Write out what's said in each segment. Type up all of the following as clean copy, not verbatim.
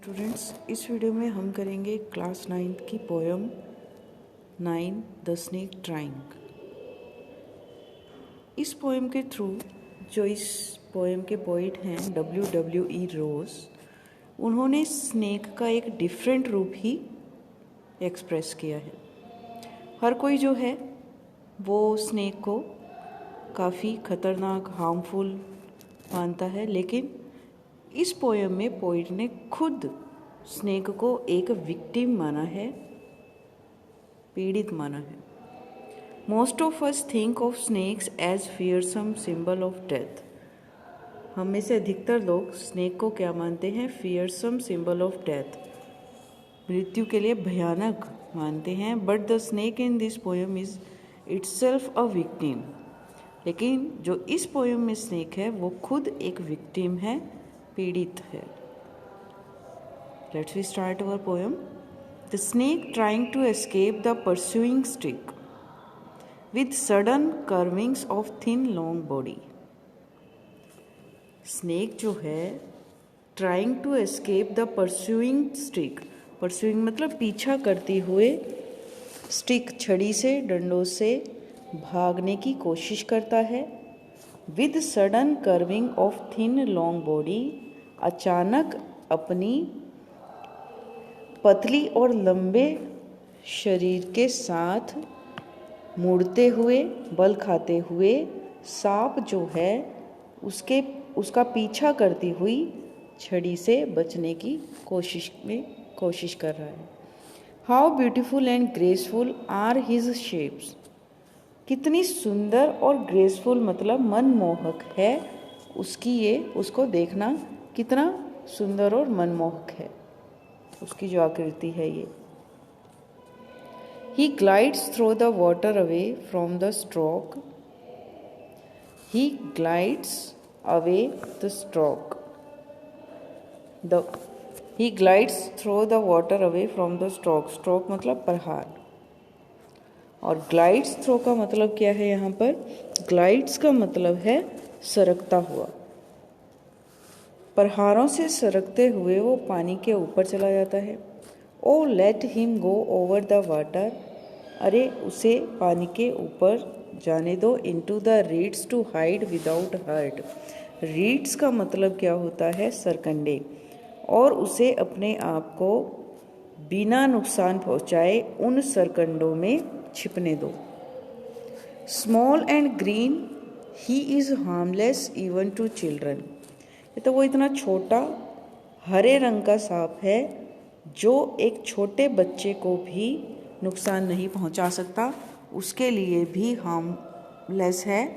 Students, इस video में हम करेंगे क्लास 9th की पोएम 9 द स्नेक ट्राइंग। इस पोएम के थ्रू जो इस पोएम के पोइट हैं W.E. रोज, उन्होंने स्नेक का एक डिफरेंट रूप ही एक्सप्रेस किया है। हर कोई जो है वो स्नेक को काफ़ी ख़तरनाक, हार्मफुल मानता है, लेकिन इस पोएम में पोइट ने खुद स्नेक को एक विक्टिम माना है, पीड़ित माना है। Most of us think of snakes as fearsome symbol of death. हम में से अधिकतर लोग स्नेक को क्या मानते हैं? फियरसम सिंबल ऑफ डेथ, मृत्यु के लिए भयानक मानते हैं। But the snake in this poem is itself a victim. लेकिन जो इस पोएम में स्नेक है वो खुद एक विक्टिम है, पीड़ित है। Let's we start our poem. The snake trying to escape the pursuing stick with sudden curvings of thin long body। Snake जो है trying to escape the pursuing stick, pursuing मतलब पीछा करते हुए, स्टिक छड़ी से, डंडों से भागने की कोशिश करता है। with sudden curving of thin long body, अचानक अपनी पतली और लंबे शरीर के साथ मुड़ते हुए, बल खाते हुए सांप जो है उसका पीछा करती हुई छड़ी से बचने की कोशिश कर रहा है। How beautiful and graceful are his shapes. कितनी सुंदर और ग्रेसफुल मतलब मनमोहक है उसको देखना कितना सुंदर और मनमोहक है उसकी जो आकृति है ये। He glides through the water away from the stroke. He glides away the stroke. He glides through the water away from the stroke. Stroke मतलब प्रहार, और glides through का मतलब क्या है यहाँ पर? Glides का मतलब है सरकता हुआ। प्रहारों से सरकते हुए वो पानी के ऊपर चला जाता है। Oh, let him go over the water। अरे उसे पानी के ऊपर जाने दो। Into the reeds to hide without hurt। reeds का मतलब क्या होता है? सरकंडे। और उसे अपने आप को बिना नुकसान पहुँचाए उन सरकंडों में छिपने दो। Small and green, he is harmless even to children। ये तो वो इतना छोटा हरे रंग का सांप है जो एक छोटे बच्चे को भी नुकसान नहीं पहुंचा सकता, उसके लिए भी हार्मलेस है,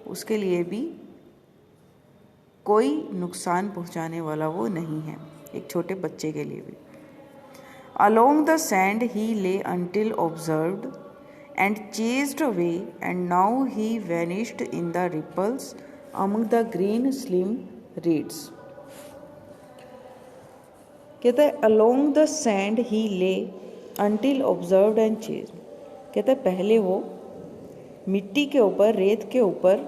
उसके लिए भी कोई नुकसान पहुंचाने वाला वो नहीं है, एक छोटे बच्चे के लिए भी। Along the sand he lay until observed and chased away, and now he vanished in the ripples among the green slim reeds। कहता है along the sand he lay until observed and chased। कहता है पहले वो मिट्टी के ऊपर, रेत के ऊपर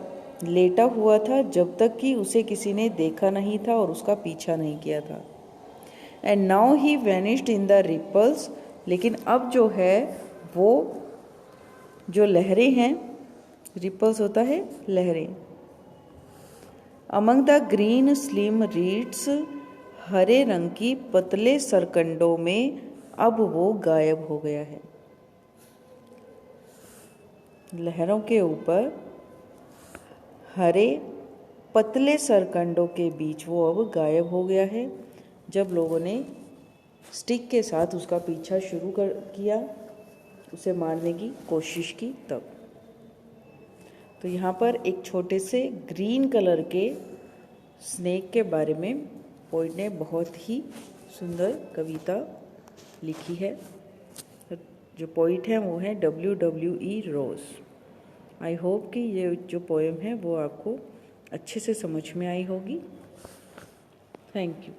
लेटा हुआ था जब तक कि उसे किसी ने देखा नहीं था और उसका पीछा नहीं किया था। and now he vanished in the ripples, लेकिन अब जो है वो जो लहरें हैं, ripples होता है लहरें, among the green slim reeds, हरे रंग की पतले सरकंडों में अब वो गायब हो गया है। लहरों के ऊपर हरे पतले सरकंडों के बीच वो अब गायब हो गया है जब लोगों ने स्टिक के साथ उसका पीछा शुरू किया, उसे मारने की कोशिश की तब। तो यहाँ पर एक छोटे से ग्रीन कलर के स्नेक के बारे में पोइट ने बहुत ही सुंदर कविता लिखी है। जो पोइट हैं वो हैं W.E. रोज। आई होप कि ये जो पोएम है वो आपको अच्छे से समझ में आई होगी। Thank you.